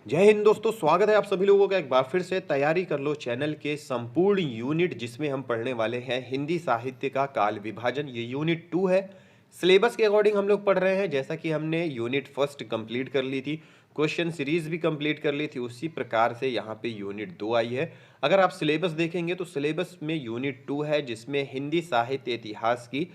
जय हिंद दोस्तों, स्वागत है आप सभी लोगों का एक बार फिर से तैयारी कर लो चैनल के संपूर्ण यूनिट जिसमें हम पढ़ने वाले हैं हिंदी साहित्य का काल विभाजन। ये यूनिट 2 है। सिलेबस के अकॉर्डिंग हम लोग पढ़ रहे हैं। जैसा कि हमने यूनिट फर्स्ट कंप्लीट कर ली थी, क्वेश्चन सीरीज भी कंप्लीट कर ली थी, उसी प्रकार से यहाँ पे यूनिट 2 आई है। अगर आप सिलेबस देखेंगे तो सिलेबस में यूनिट 2 है जिसमें हिंदी साहित्य इतिहास की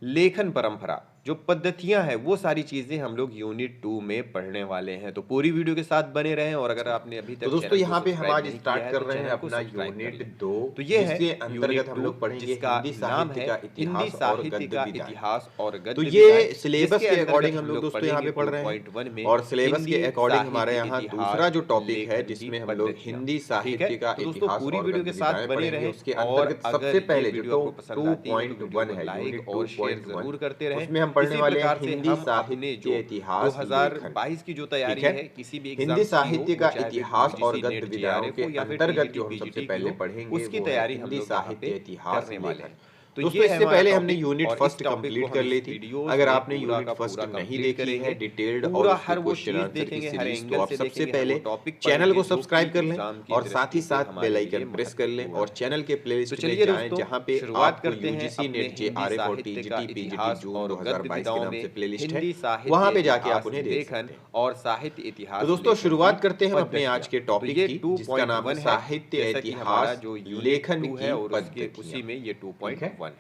लेखन परंपरा जो पद्धतियां हैं वो सारी चीजें हम लोग यूनिट 2 में पढ़ने वाले हैं। तो पूरी वीडियो के साथ बने रहें और अगर आपने अभी तो तक दोस्तों चैनल को यहाँ पे हम सब्सक्राइब आज नहीं किया स्टार्ट है कर तो रहे हैं चैनल को अपना सब्सक्राइब कर यूनिट लें। 2, तो ये है जिसके अंतर्गत यूनिट हम 2 लोग पढ़ेंगे जिसका हिंदी नाम साहित्य है का हिंदी इतिहास और साहित्य गद्य का विधाएं। इतिहास और तो गद्य विधाएं, ये सिलेबस जिसके के अंतर्गत अकॉर्डिंग हम हम लोग लोग दोस्तों यहाँ पढ़ेंगे पे पढ़ रहे हैं 2.1 में और सिलेबस के हिंदी अकॉर्डिंग हमारे साहित्य यहाँ दूसरा इतिहास जो टॉपिक है लेखन की जिसमें हम लोग पद्धतियां। हिंदी ठीक है, साहित्य का तो दोस्तों इतिहास पूरी और वीडियो के गद्य साथ विधाएं बने पढ़ेंगे। रहें उसके और अंतर्गत अगर सबसे ये पहले जो वीडियो टू आपको पसंद टू आती है तो पॉइंट वीडियो वन को है लाइक यूनिट और शेयर 2.1, जरूर करते रहें। उसमें हम पढ़ने इसी वाले हैं प्रकार से हिंदी हम अपने साहित्य जो इतिहास लेखन। 2022 की जो ठीक तैयारी है, है किसी भी हिंदी एग्जाम्स की हो, साहित्य वो का चाहे फिर इतिहास और यूजीसी गद्य नेट विधाओं जेआरएफ के हो या फिर अंतर्गत टीजीटी जो हम सबसे पीजीटी की पहले हो, पढ़ेंगे उसकी वो है तैयारी हम हिंदी लोग यहाँ साहित्य पे इतिहास करने वाले लेखन। हैं। तो दोस्तों ये है इससे हमारा पहले हमने टॉपिक यूनिट और फर्स्ट इस टॉपिक को कंप्लीट हम कर ली इस थी। वीडियोस अगर में आपने पूरा यूनिट का फर्स्ट पूरा नहीं कंप्लीट देखी है करेंगे। डिटेल्ड और पूरा उसके हर वो क्वेश्चन चीज आंसर की देखेंगे, हर सीरीज, तो एंगल आप से सबसे देखेंगे, हर वो पहले टॉपिक चैनल पढ़ेंगे को जो कि सब्सक्राइब कर लें एग्जाम की और साथ ही दृष्टि से साथ बेल हमारे लिए आइकन प्रेस कर लें महत्वपूर्ण और है। चैनल के तो प्लेलिस्ट में चलिए जाएं, दोस्तों, जहां पे शुरुआत आपको करते हैं यूजीसी अपने नेट हिंदी जेआरएफ और साहित्य का टीजीटी पीजीटी इतिहास जून और गद्य 2022 के विधाओं नाम में से प्लेलिस्ट है, हिंदी वहां साहित्य पे जाके आप इतिहास उन्हें देख लेखन सकते हैं। और साहित्य तो इतिहास दोस्तों लेखन की शुरुआत करते हैं हम अपने आज पद्धतियां। के तो टॉपिक ये की, जिसका नाम है 2.1 है, साहित्य जैसा कि हमारा इतिहास जो यूनिट लेखन 2 है की और उसके पद्धतियां। उसी में ये ठीक है, 2.1 है।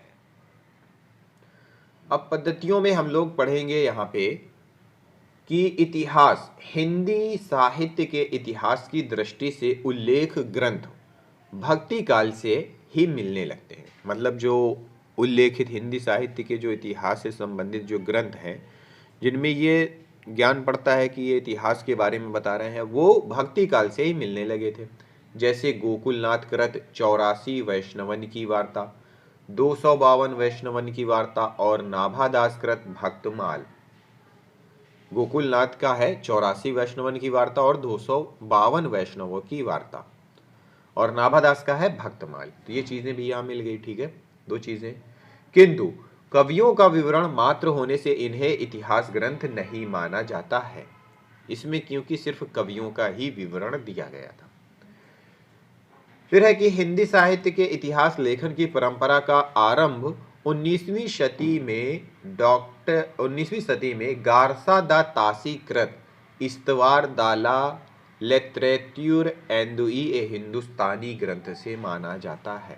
अब पद्धतियों में हम लोग पढ़ेंगे यहाँ पे कि इतिहास हिंदी साहित्य के इतिहास की दृष्टि से उल्लेख ग्रंथ भक्ति काल से ही मिलने लगते हैं। मतलब जो उल्लेखित हिंदी साहित्य के जो इतिहास से संबंधित जो ग्रंथ हैं, जिनमें ये ज्ञान पड़ता है कि ये इतिहास के बारे में बता रहे हैं, वो भक्ति काल से ही मिलने लगे थे। जैसे गोकुलनाथ कृत 84 वैष्णवन की वार्ता, 252 वैष्णवन की वार्ता और नाभादास कृत भक्तमाल। गोकुलनाथ का है 84 वैष्णवन की वार्ता और 252 वैष्णवों की वार्ता, और नाभादास का है भक्तमाल। तो ये चीजें भी यहां मिल गई। ठीक है, दो चीजें। किंतु कवियों का विवरण मात्र होने से इन्हें इतिहास ग्रंथ नहीं माना जाता है इसमें, क्योंकि सिर्फ कवियों का ही विवरण दिया गया था। फिर है कि हिंदी साहित्य के इतिहास लेखन की परंपरा का आरंभ 19वीं सदी में गारसा दा तासी कृत इस्तवार दाला लेत्रेत्यूर एंदुई ए हिंदुस्तानी ग्रंथ से माना जाता है।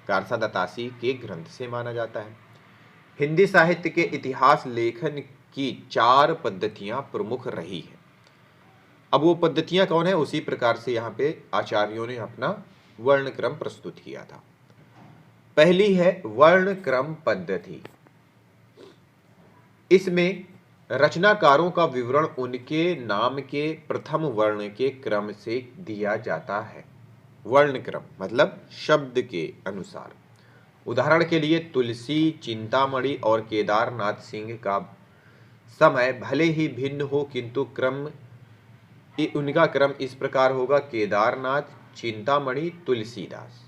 गारसा दा तासी के ग्रंथ से माना जाता है। हिंदी साहित्य के इतिहास लेखन की 4 पद्धतियां प्रमुख रही हैं। अब वो पद्धतियां कौन है, उसी प्रकार से यहाँ पे आचार्यों ने अपना वर्णक्रम प्रस्तुत किया था। पहली है वर्णक्रम पद्धति। इसमें रचनाकारों का विवरण उनके नाम के प्रथम वर्ण के क्रम से दिया जाता है। वर्णक्रम मतलब शब्द के अनुसार। उदाहरण के लिए तुलसी, चिंतामणि और केदारनाथ सिंह का समय भले ही भिन्न हो, किंतु उनका क्रम इस प्रकार होगा: केदारनाथ, चिंतामणि, तुलसीदास।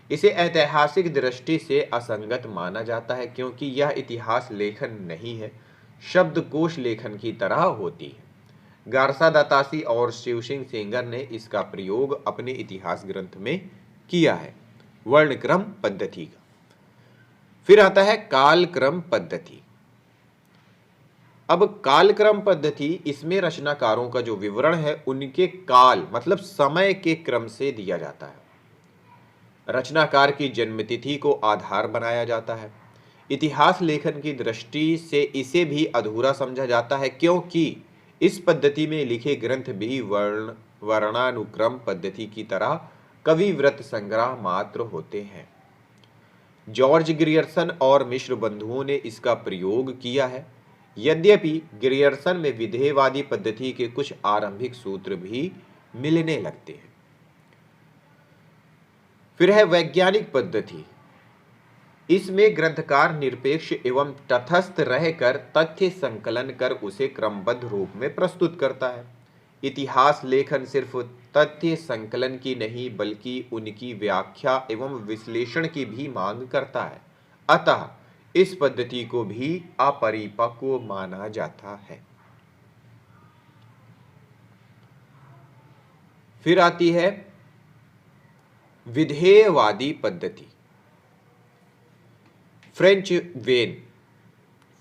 इसे ऐतिहासिक दृष्टि से असंगत माना जाता है, क्योंकि यह इतिहास लेखन नहीं है, शब्दकोश लेखन की तरह होती है। गारसा दातासी और शिवसिंह सेंगर ने इसका प्रयोग अपने इतिहास ग्रंथ में किया है, वर्णक्रम पद्धति का। फिर आता है कालक्रम पद्धति। अब कालक्रम पद्धति, इसमें रचनाकारों का जो विवरण है उनके काल मतलब समय के क्रम से दिया जाता है। रचनाकार की जन्मतिथि को आधार बनाया जाता है। इतिहास लेखन की दृष्टि से इसे भी अधूरा समझा जाता है, क्योंकि इस पद्धति में लिखे ग्रंथ भी वर्णानुक्रम पद्धति की तरह कविव्रत संग्रह मात्र होते हैं। जॉर्ज ग्रियर्सन और मिश्र बंधुओं ने इसका प्रयोग किया है, यद्यपि ग्रियर्सन में विधेयवादी पद्धति के कुछ आरंभिक सूत्र भी मिलने लगते हैं। फिर है वैज्ञानिक पद्धति। इसमें ग्रंथकार निरपेक्ष एवं तटस्थ रहकर तथ्य संकलन कर उसे क्रमबद्ध रूप में प्रस्तुत करता है। इतिहास लेखन सिर्फ तथ्य संकलन की नहीं बल्कि उनकी व्याख्या एवं विश्लेषण की भी मांग करता है। अतः इस पद्धति को भी अपरिपक्व माना जाता है। फिर आती है विधेयवादी पद्धति।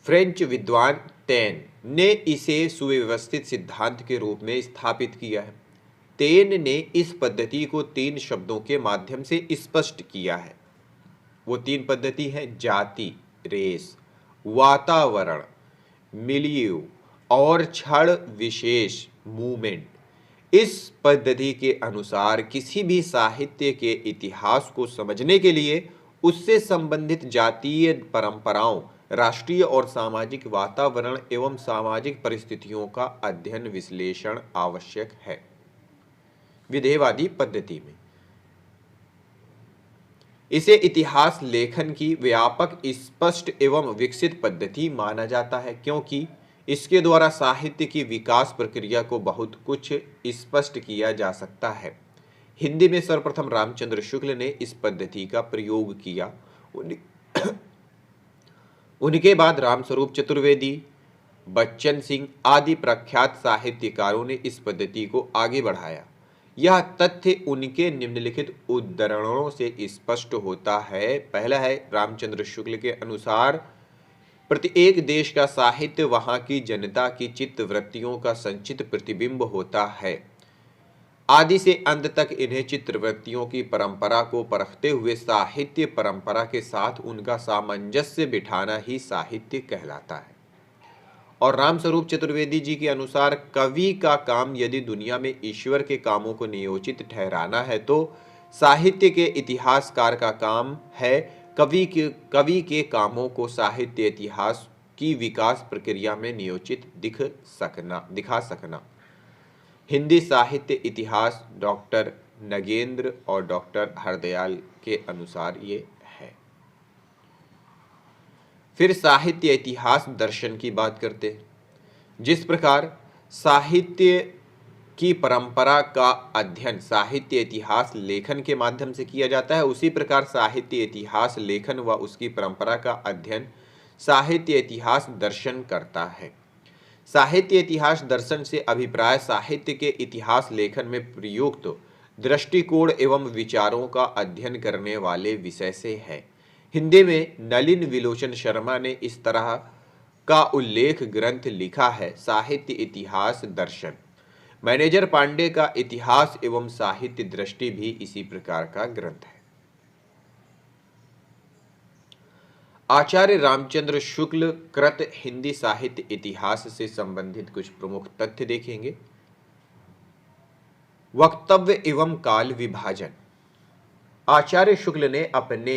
फ्रेंच विद्वान टेन ने इसे सुव्यवस्थित सिद्धांत के रूप में स्थापित किया है। टेन ने इस पद्धति को 3 शब्दों के माध्यम से स्पष्ट किया है। वो 3 पद्धति है जाति रेस, वातावरण मिलियू और क्षण विशेष मूवमेंट। इस पद्धति के अनुसार किसी भी साहित्य के इतिहास को समझने के लिए उससे संबंधित जातीय परंपराओं, राष्ट्रीय और सामाजिक वातावरण एवं सामाजिक परिस्थितियों का अध्ययन विश्लेषण आवश्यक है। विधेयवादी पद्धति में इसे इतिहास लेखन की व्यापक, स्पष्ट एवं विकसित पद्धति माना जाता है, क्योंकि इसके द्वारा साहित्य की विकास प्रक्रिया को बहुत कुछ स्पष्ट किया जा सकता है। हिंदी में सर्वप्रथम रामचंद्र शुक्ल ने इस पद्धति का प्रयोग किया। उनके बाद रामस्वरूप चतुर्वेदी, बच्चन सिंह आदि प्रख्यात साहित्यकारों ने इस पद्धति को आगे बढ़ाया। यह तथ्य उनके निम्नलिखित उद्धरणों से स्पष्ट होता है। पहला है, रामचंद्र शुक्ल के अनुसार प्रत्येक देश का साहित्य वहां की जनता की चित्त वृत्तियों का संचित प्रतिबिंब होता है। आदि से अंत तक इन्हें चित्रवृत्तियों की परंपरा को परखते हुए साहित्य परंपरा के साथ उनका सामंजस्य बिठाना ही साहित्य कहलाता है। और रामस्वरूप चतुर्वेदी जी के अनुसार कवि का काम यदि दुनिया में ईश्वर के कामों को नियोजित ठहराना है तो साहित्य के इतिहासकार का काम है कवि के कामों को साहित्य इतिहास की विकास प्रक्रिया में नियोजित दिखा सकना। हिंदी साहित्य इतिहास डॉक्टर नगेंद्र और डॉक्टर हरदयाल के अनुसार ये है। फिर साहित्य इतिहास दर्शन की बात करते हैं। जिस प्रकार साहित्य की परंपरा का अध्ययन साहित्य इतिहास लेखन के माध्यम से किया जाता है, उसी प्रकार साहित्य इतिहास लेखन व उसकी परंपरा का अध्ययन साहित्य इतिहास दर्शन करता है। साहित्य इतिहास दर्शन से अभिप्राय साहित्य के इतिहास लेखन में प्रयुक्त दृष्टिकोण एवं विचारों का अध्ययन करने वाले विषय से है। हिंदी में नलिन विलोचन शर्मा ने इस तरह का उल्लेख ग्रंथ लिखा है, साहित्य इतिहास दर्शन। मैनेजर पांडे का इतिहास एवं साहित्य दृष्टि भी इसी प्रकार का ग्रंथ है। आचार्य रामचंद्र शुक्ल कृत हिंदी साहित्य इतिहास से संबंधित कुछ प्रमुख तथ्य देखेंगे। वक्तव्य एवं काल विभाजन। आचार्य शुक्ल ने अपने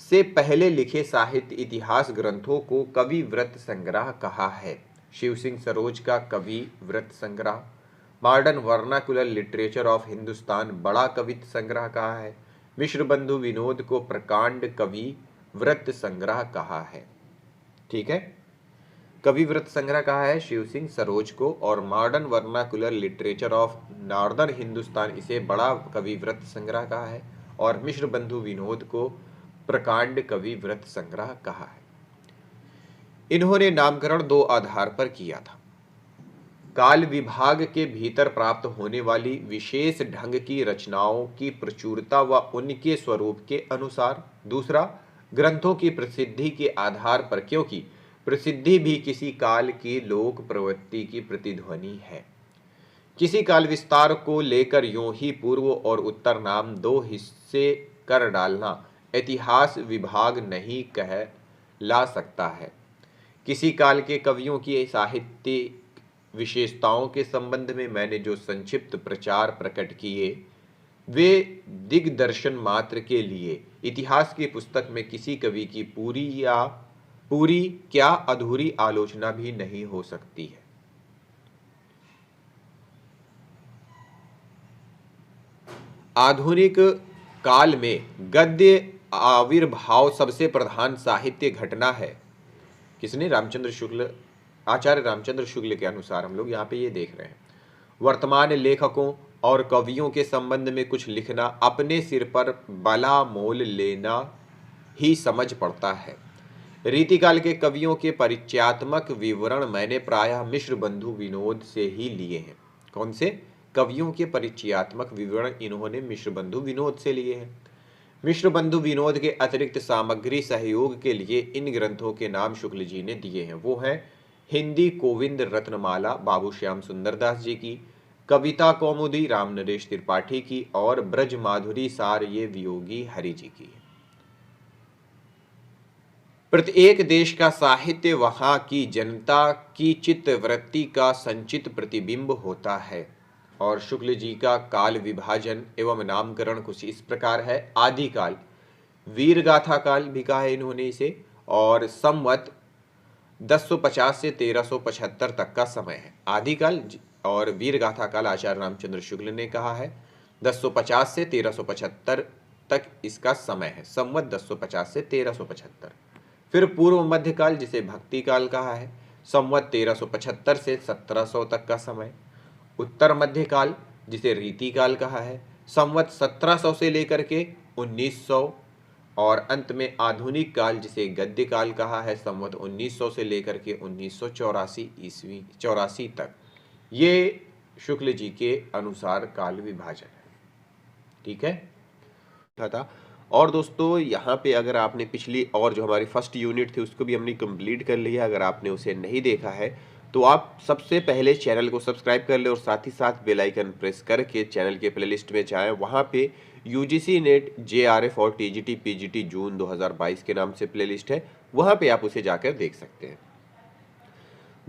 से पहले लिखे साहित्य इतिहास ग्रंथों को कवि व्रत संग्रह कहा है। शिव सिंह सरोज का कवि व्रत संग्रह, modern vernacular literature of Hindustan बड़ा कवित्त संग्रह कहा है। मिश्र बंधु विनोद को प्रकांड कवि व्रत संग्रह कहा है। ठीक है, कवि व्रत संग्रह कहा है शिव सिंह सरोज को, और modern vernacular literature of northern Hindustan इसे बड़ा कवि व्रत संग्रह कहा है, और मिश्र बंधु विनोद को प्रकांड कवि व्रत संग्रह कहा है। इन्होंने नामकरण 2 आधार पर किया था। काल विभाग के भीतर प्राप्त होने वाली विशेष ढंग की रचनाओं की प्रचुरता व उनके स्वरूप के अनुसार। दूसरा, ग्रंथों की प्रसिद्धि के आधार पर, क्योंकि प्रसिद्धि भी किसी काल की लोक प्रवृत्ति की प्रतिध्वनि है। किसी काल विस्तार को लेकर यूं ही पूर्व और उत्तर नाम 2 हिस्से कर डालना इतिहास विभाग नहीं कहला सकता है। किसी काल के कवियों की साहित्यिक विशेषताओं के संबंध में मैंने जो संक्षिप्त प्रचार प्रकट किए वे दिग्दर्शन मात्र के लिए इतिहास की पुस्तक में किसी कवि की पूरी क्या अधूरी आलोचना भी नहीं हो सकती है। आधुनिक काल में गद्य आविर्भाव सबसे प्रधान साहित्य घटना है। किसने? रामचंद्र शुक्ल, आचार्य रामचंद्र शुक्ल के अनुसार हम लोग यहाँ पे ये देख रहे हैं। वर्तमान लेखकों और कवियों के संबंध में कुछ लिखना अपने सिर पर बला मोल लेना ही समझ पड़ता है। रीतिकाल के कवियों के परिचयात्मक विवरण मैंने प्रायः मिश्र बंधु विनोद से ही लिए हैं। कौन से? कवियों के परिचयात्मक विवरण इन्होंने मिश्रबंधु विनोद से लिए हैं। मिश्रबंधु विनोद के अतिरिक्त सामग्री सहयोग के लिए इन ग्रंथों के नाम शुक्ल जी ने दिए हैं। वो है हिंदी गोविंद रत्नमाला बाबू श्याम सुंदरदास जी की, कविता कौमुदी राम नरेश त्रिपाठी की और ब्रज माधुरी सार ये वियोगी हरि जी की है। प्रत्येक देश का साहित्य वहां की जनता की चित्त वृत्ति का संचित प्रतिबिंब होता है। और शुक्ल जी का काल विभाजन एवं नामकरण कुछ इस प्रकार है। आदिकाल, वीर गाथा काल भी कहा है इन्होंने इसे, और संवत 1050 से 1375 तक का समय है। आदिकाल और वीर गाथा काल आचार्य रामचंद्र शुक्ल ने कहा है। 1050 से 1375 तक इसका समय है, संवत 1050 से 1375। फिर पूर्व मध्यकाल जिसे भक्ति काल कहा है, संवत 1375 से 1700 तक का समय। उत्तर मध्यकाल जिसे रीति काल कहा है, संवत 1700 से लेकर के 1900। और अंत में आधुनिक काल जिसे गद्य काल कहा है, संवत 1900 से लेकर के 1984 तक। ये शुक्ल जी के अनुसार काल विभाजन है। ठीक है था। और दोस्तों यहाँ पे अगर आपने पिछली और जो हमारी फर्स्ट यूनिट थी उसको भी हमने कंप्लीट कर लिया, अगर आपने उसे नहीं देखा है तो आप सबसे पहले चैनल को सब्सक्राइब कर ले और साथ ही साथ बेल आइकन प्रेस करके चैनल के प्लेलिस्ट में जाएं। वहाँ पे यूजीसी नेट जेआरएफ और टीजीटी पीजीटी जून 2022 के नाम से प्लेलिस्ट है, वहाँ पे आप उसे जाकर देख सकते हैं।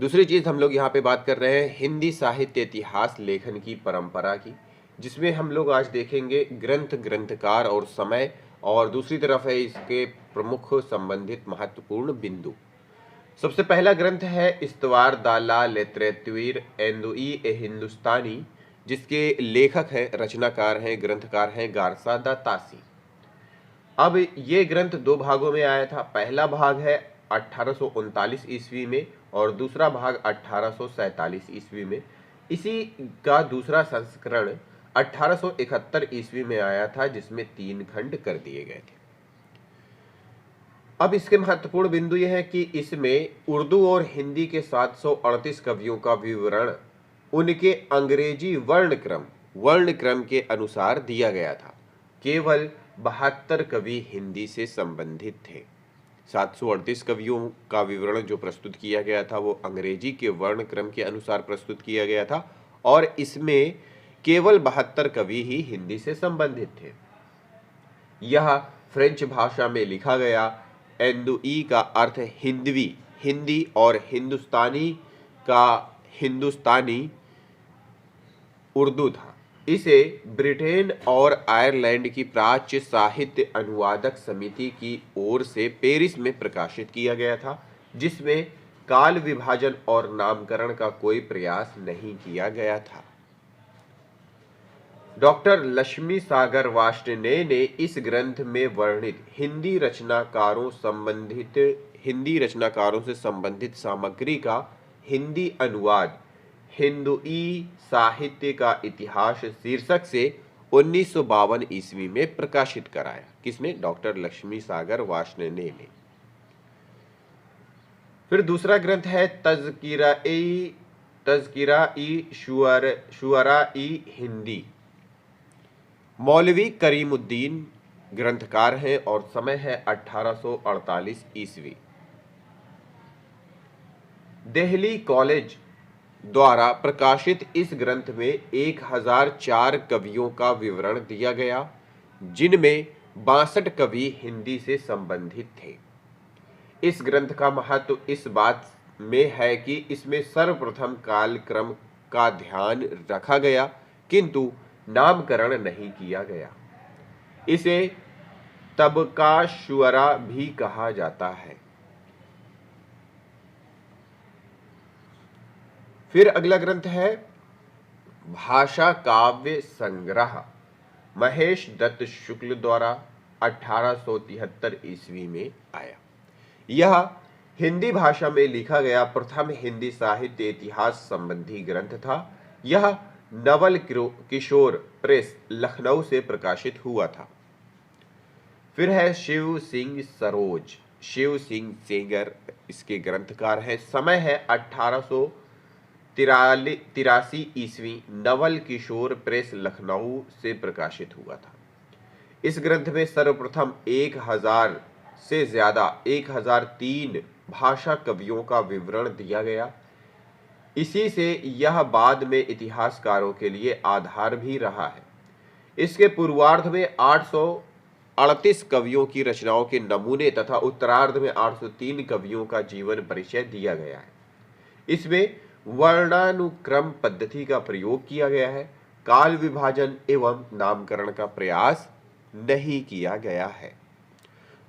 दूसरी चीज़ हम लोग यहाँ पे बात कर रहे हैं हिंदी साहित्य इतिहास लेखन की परंपरा की, जिसमें हम लोग आज देखेंगे ग्रंथ, ग्रंथकार और समय, और दूसरी तरफ है इसके प्रमुख संबंधित महत्वपूर्ण बिंदु। सबसे पहला ग्रंथ है इस्तवार दाला लेत्रेत्वीर एंदुई ए हिंदुस्तानी, जिसके लेखक हैं, रचनाकार हैं, ग्रंथकार हैं गारसा दा तासी। अब ये ग्रंथ दो भागों में आया था। पहला भाग है 1839 ईस्वी में और दूसरा भाग 1847 ईस्वी में। इसी का दूसरा संस्करण 1871 ईस्वी में आया था, जिसमें 3 खंड कर दिए गए थे। अब इसके महत्वपूर्ण बिंदु यह है कि इसमें उर्दू और हिंदी के 738 कवियों का विवरण उनके अंग्रेजी वर्ण क्रम के अनुसार दिया गया था। केवल 72 कवि हिंदी से संबंधित थे। 738 कवियों का विवरण जो प्रस्तुत किया गया था वो अंग्रेजी के वर्ण क्रम के अनुसार प्रस्तुत किया गया था, और इसमें केवल 72 कवि ही हिंदी से संबंधित थे। यह फ्रेंच भाषा में लिखा गया। एंदुई का अर्थ हिंदवी, हिंदी, और हिंदुस्तानी का हिंदुस्तानी उर्दू था। इसे ब्रिटेन और आयरलैंड की प्राच्य साहित्य अनुवादक समिति की ओर से पेरिस में प्रकाशित किया गया था, जिसमें काल विभाजन और नामकरण का कोई प्रयास नहीं किया गया था। डॉक्टर लक्ष्मी सागर वार्ष्णेय ने इस ग्रंथ में वर्णित हिंदी रचनाकारों से संबंधित सामग्री का हिंदी अनुवाद हिंदुई साहित्य का इतिहास शीर्षक से 1952 ईस्वी में प्रकाशित कराया। किसने? डॉक्टर लक्ष्मी सागर वार्ष्णेय ने। फिर दूसरा ग्रंथ है तज़किरा-ई शुअरा-ई हिंदी। मौलवी करीमुद्दीन ग्रंथकार हैं और समय है 1848 ईस्वी। दिल्ली कॉलेज द्वारा प्रकाशित इस ग्रंथ में 1004 कवियों का विवरण दिया गया, जिनमें 62 कवि हिंदी से संबंधित थे। इस ग्रंथ का महत्व इस बात में है कि इसमें सर्वप्रथम कालक्रम का ध्यान रखा गया, किंतु नामकरण नहीं किया गया। इसे तबका शुअरा भी कहा जाता है। फिर अगला ग्रंथ है भाषा काव्य संग्रह, महेश दत्त शुक्ल द्वारा 1873 ईस्वी में आया। यह हिंदी भाषा में लिखा गया प्रथम हिंदी साहित्य इतिहास संबंधी ग्रंथ था। यह नवल किशोर प्रेस लखनऊ से प्रकाशित हुआ था। फिर है शिव सिंह सरोज, शिव सिंह सेंगर इसके ग्रंथकार हैं। समय है तिरासी ईस्वी नवल किशोर प्रेस लखनऊ से प्रकाशित हुआ था। इस ग्रंथ में सर्वप्रथम 1000 से ज्यादा 1003 भाषा कवियों का विवरण दिया गया। इसी से यह बाद में इतिहासकारों के लिए आधार भी रहा है। इसके पूर्वार्ध में 838 कवियों की रचनाओं के नमूने तथा उत्तरार्ध में 803 कवियों का जीवन परिचय दिया गया है। इसमें वर्णानुक्रम पद्धति का प्रयोग किया गया है। काल विभाजन एवं नामकरण का प्रयास नहीं किया गया है।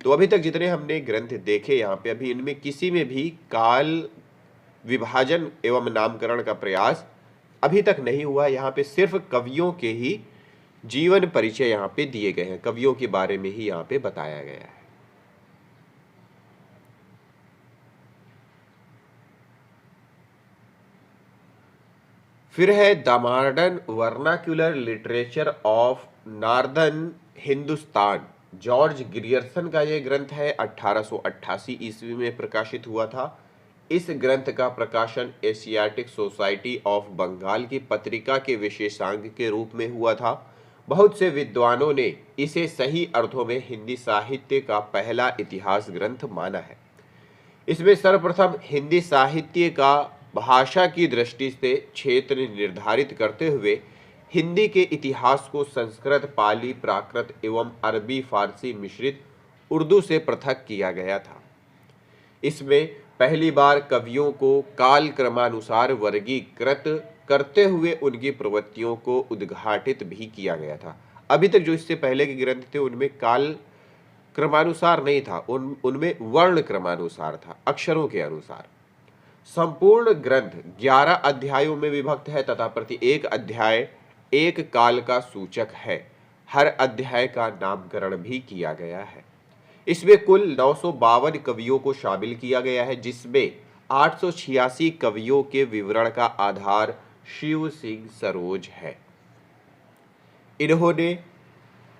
तो अभी तक जितने हमने ग्रंथ देखे यहाँ पे, अभी इनमें किसी में भी काल विभाजन एवं नामकरण का प्रयास अभी तक नहीं हुआ। यहाँ पे सिर्फ कवियों के ही जीवन परिचय यहाँ पे दिए गए हैं, कवियों के बारे में ही यहाँ पे बताया गया है। फिर है the modern vernacular literature of northern Hindustan. George Grierson का यह ग्रंथ है, 1888 ईस्वी में प्रकाशित हुआ था। इस ग्रंथ का प्रकाशन एशियाटिक सोसाइटी ऑफ बंगाल की पत्रिका के विशेषांक के रूप में हुआ था। बहुत से विद्वानों ने इसे सही अर्थों में हिंदी साहित्य का पहला इतिहास ग्रंथ माना है। इसमें सर्वप्रथम हिंदी साहित्य का भाषा की दृष्टि से क्षेत्र निर्धारित करते हुए हिंदी के इतिहास को संस्कृत, पाली, प्राकृत एवं अरबी फारसी मिश्रित उर्दू से पृथक किया गया था। इसमें पहली बार कवियों को काल क्रमानुसार वर्गीकृत करते हुए उनकी प्रवृत्तियों को उद्घाटित भी किया गया था। अभी तक जो इससे पहले के ग्रंथ थे उनमें काल क्रमानुसार नहीं था, उनमें वर्ण क्रमानुसार था, अक्षरों के अनुसार। संपूर्ण ग्रंथ 11 अध्यायों में विभक्त है तथा प्रति एक अध्याय एक काल का सूचक है। हर अध्याय का नामकरण भी किया गया है। इसमें कुल 952 कवियों को शामिल किया गया है, जिसमें 886 कवियों के विवरण का आधार शिव सिंह सरोज है। इन्होंने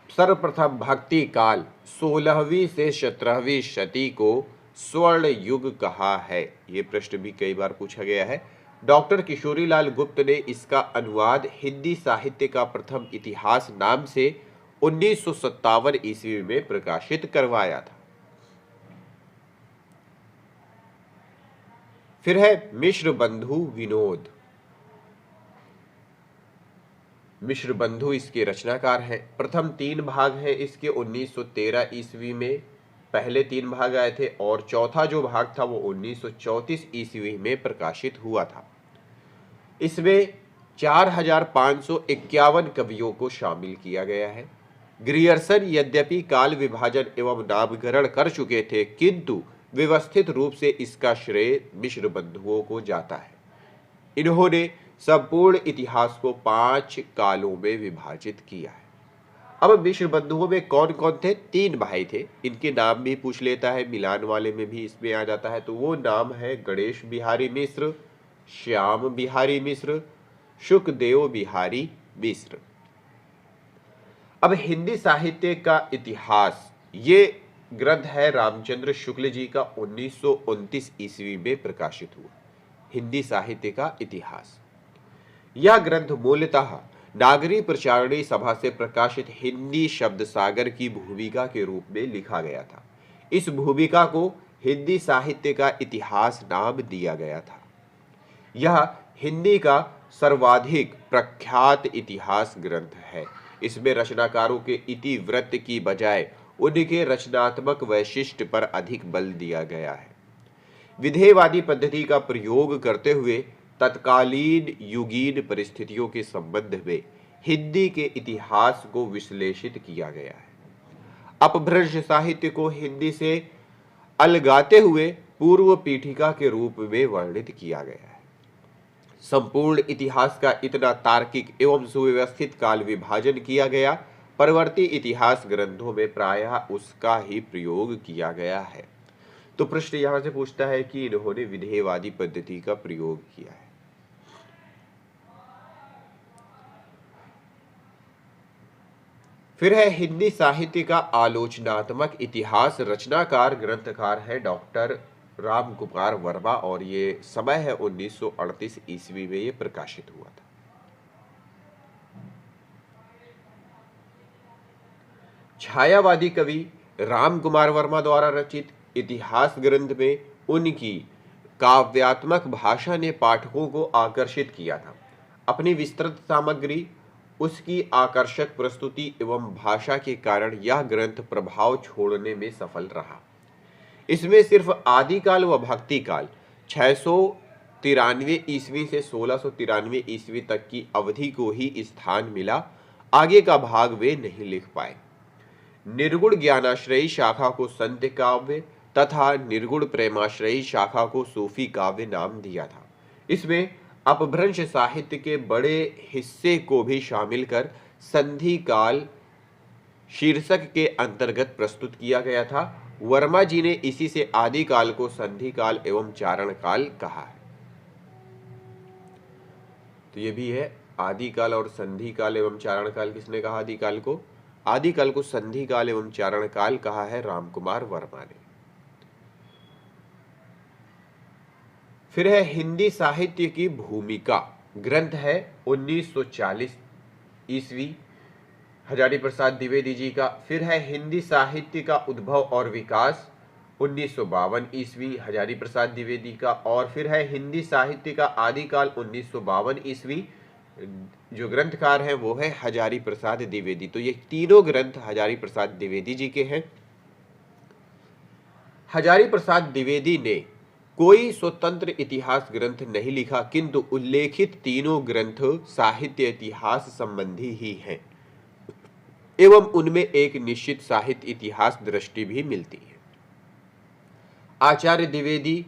सर्वप्रथम भक्ति काल 16वीं से 17वीं शती को स्वर्ण युग कहा है। ये प्रश्न भी कई बार पूछा गया है। डॉक्टर किशोरीलाल गुप्त ने इसका अनुवाद हिंदी साहित्य का प्रथम इतिहास नाम से 1957 ईस्वी में प्रकाशित करवाया था। फिर है मिश्र बंधु विनोद। मिश्र बंधु इसके रचनाकार हैं। प्रथम 3 भाग हैं इसके 1913 ईस्वी में पहले 3 भाग आए थे और चौथा जो भाग था वो 1934 ईस्वी में प्रकाशित हुआ था। इसमें 4551 कवियों को शामिल किया गया है। ग्रियर्सन यद्यपि काल विभाजन एवं नामकरण कर चुके थे, किंतु व्यवस्थित रूप से इसका श्रेय मिश्र बंधुओं को जाता है। इन्होंने संपूर्ण इतिहास को 5 कालों में विभाजित किया है। अब मिश्र बंधुओं में कौन कौन थे? 3 भाई थे। इनके नाम भी पूछ लेता है, मिलान वाले में भी इसमें आ जाता है। तो वो नाम है गणेश बिहारी मिश्र, श्याम बिहारी मिश्र, शुकदेव बिहारी मिश्र। अब हिंदी साहित्य का इतिहास, ये ग्रंथ है रामचंद्र शुक्ल जी का 1929 ईस्वी में प्रकाशित हुआ। हिंदी साहित्य का इतिहास, यह ग्रंथ मूलतः नागरी प्रचारणी सभा से प्रकाशित हिंदी शब्द सागर की भूमिका के रूप में लिखा गया था। इस भूमिका को हिंदी साहित्य का इतिहास नाम दिया गया था। यह हिंदी का सर्वाधिक प्रख्यात इतिहास ग्रंथ है। इसमें रचनाकारों के इतिवृत्त की बजाय उनके रचनात्मक वैशिष्ट्य पर अधिक बल दिया गया है। विधेयवादी पद्धति का प्रयोग करते हुए तत्कालीन युगीन परिस्थितियों के संबंध में हिंदी के इतिहास को विश्लेषित किया गया है। अपभ्रंश साहित्य को हिंदी से अलगाते हुए पूर्व पीठिका के रूप में वर्णित किया गया है। संपूर्ण इतिहास का इतना तार्किक एवं सुव्यवस्थित काल विभाजन किया गया, परवर्ती इतिहास ग्रंथों में प्रायः उसका ही प्रयोग किया गया है। तो प्रश्न यहां से पूछता है कि इन्होंने विधेयवादी पद्धति का प्रयोग किया है। फिर है हिंदी साहित्य का आलोचनात्मक इतिहास। रचनाकार ग्रंथकार है डॉक्टर राम कुमार वर्मा और ये समय है 1938 ईस्वी में ये प्रकाशित हुआ था। छायावादी कवि राम कुमार वर्मा द्वारा रचित इतिहास ग्रंथ में उनकी काव्यात्मक भाषा ने पाठकों को आकर्षित किया था। अपनी विस्तृत सामग्री, उसकी आकर्षक प्रस्तुति एवं भाषा के कारण यह ग्रंथ प्रभाव छोड़ने में सफल रहा। इसमें सिर्फ आदिकाल व भक्तिकाल 693 ईस्वी से 1693 ईस्वी तक की अवधि को ही स्थान मिला, आगे का भाग वे नहीं लिख पाए। निर्गुण ज्ञानाश्रयी शाखा को संत काव्य तथा निर्गुण प्रेमाश्रयी शाखा को सूफी काव्य नाम दिया था। इसमें अपभ्रंश साहित्य के बड़े हिस्से को भी शामिल कर संधि काल शीर्षक के अंतर्गत प्रस्तुत किया गया था। वर्मा जी ने इसी से आदि काल को संधि काल एवं चारण काल कहा है। तो ये भी है आदि काल और संधि काल एवं चारण काल। किसने कहा आदि काल को? आदि काल को संधि काल एवं चारण काल कहा है रामकुमार वर्मा ने। फिर है हिंदी साहित्य की भूमिका, ग्रंथ है 1940 ईस्वी हजारी प्रसाद द्विवेदी जी का। फिर है हिंदी साहित्य का उद्भव और विकास 1952 ईस्वी हजारी प्रसाद द्विवेदी का। और फिर है हिंदी साहित्य का आदिकाल 1952 ईस्वी, जो ग्रंथकार हैं वो है हजारी प्रसाद द्विवेदी। तो ये तीनों ग्रंथ हजारी प्रसाद द्विवेदी जी के हैं। हजारी प्रसाद द्विवेदी ने कोई स्वतंत्र इतिहास ग्रंथ नहीं लिखा, किंतु उल्लेखित तीनों ग्रंथ साहित्य इतिहास संबंधी ही हैं एवं उनमें एक निश्चित साहित्य इतिहास दृष्टि भी मिलती है। आचार्य द्विवेदी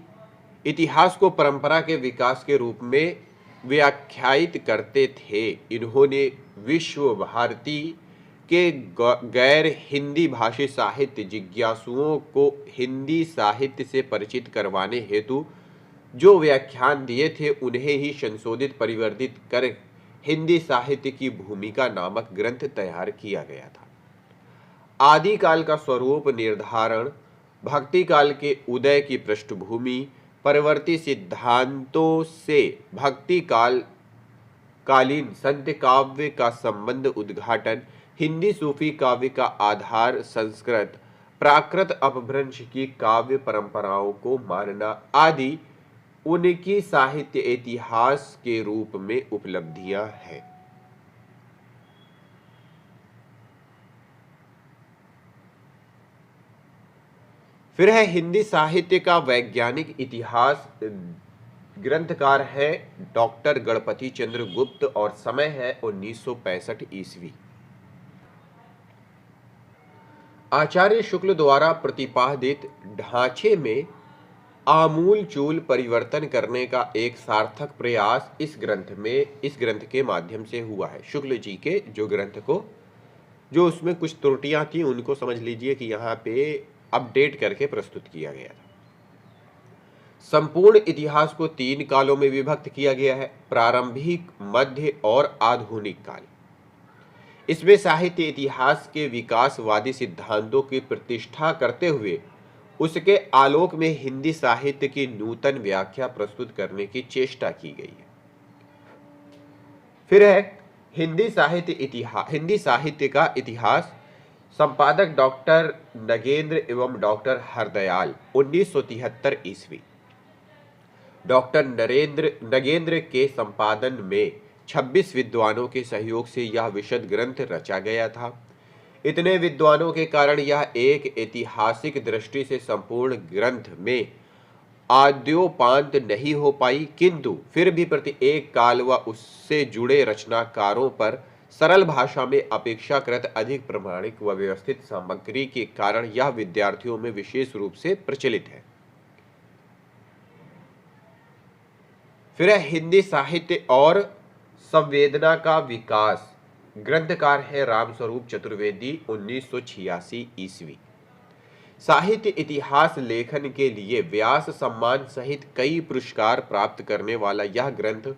इतिहास को परंपरा के विकास के रूप में व्याख्यायित करते थे। इन्होंने विश्व भारती के गैर हिंदी भाषी साहित्य जिज्ञासुओं को हिंदी साहित्य से परिचित करवाने हेतु जो व्याख्यान दिए थे, उन्हें ही संशोधित परिवर्तित कर हिंदी साहित्य की भूमिका नामक ग्रंथ तैयार किया गया था। आदिकाल का स्वरूप निर्धारण, भक्ति काल के उदय की पृष्ठभूमि, परिवर्ती सिद्धांतों से भक्ति कालीन संत काव्य का संबंध उद्घाटन, हिंदी सूफी काव्य का आधार संस्कृत प्राकृत अपभ्रंश की काव्य परंपराओं को मानना आदि उनकी साहित्य इतिहास के रूप में उपलब्धियां हैं। फिर है हिंदी साहित्य का वैज्ञानिक इतिहास, ग्रंथकार है डॉक्टर गणपति चंद्र गुप्त और समय है 1965 ईस्वी। आचार्य शुक्ल द्वारा प्रतिपादित ढांचे में आमूल चूल परिवर्तन करने का एक सार्थक प्रयास इस ग्रंथ के माध्यम से हुआ है। शुक्ल जी के जो ग्रंथ को, जो उसमें कुछ त्रुटियां थी, उनको समझ लीजिए कि यहाँ पे अपडेट करके प्रस्तुत किया गया था। संपूर्ण इतिहास को 3 कालों में विभक्त किया गया है, प्रारंभिक, मध्य और आधुनिक काल। इसमें साहित्य इतिहास के विकासवादी सिद्धांतों की प्रतिष्ठा करते हुए उसके आलोक में हिंदी साहित्य की नूतन व्याख्या प्रस्तुत करने की चेष्टा की गई है। फिर है हिंदी साहित्य का इतिहास, संपादक डॉक्टर नगेंद्र एवं डॉक्टर हरदयाल 1973 ईस्वी। डॉक्टर नगेंद्र के संपादन में 26 विद्वानों के सहयोग से यह विशद ग्रंथ रचा गया था। इतने विद्वानों के कारण यह एक ऐतिहासिक दृष्टि से संपूर्ण ग्रंथ में आद्योपांत नहीं हो पाई, किंतु फिर भी प्रत्येक काल व उससे जुड़े रचनाकारों पर सरल भाषा में अपेक्षाकृत अधिक प्रमाणिक व व्यवस्थित सामग्री के कारण यह विद्यार्थियों में विशेष रूप से प्रचलित है। फिर है हिंदी साहित्य और संवेदना का विकास, ग्रंथकार है रामस्वरूप चतुर्वेदी 1986 ईस्वी। साहित्य इतिहास लेखन के लिए व्यास सम्मान सहित कई पुरस्कार प्राप्त करने वाला यह ग्रंथ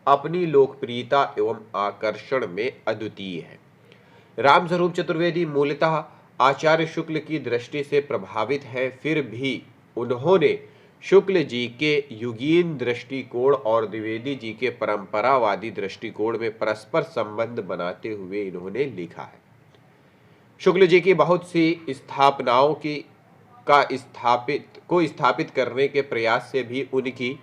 अपनी लोकप्रियता एवं आकर्षण में अद्वितीय है। रामस्वरूप चतुर्वेदी मूलतः आचार्य शुक्ल की दृष्टि से प्रभावित है, फिर भी उन्होंने शुक्ल जी के युगीन दृष्टिकोण और द्विवेदी जी के परंपरावादी दृष्टिकोण में परस्पर संबंध बनाते हुए इन्होंने लिखा है। शुक्ल जी की बहुत सी स्थापनाओं की स्थापित करने के प्रयास से भी उनकी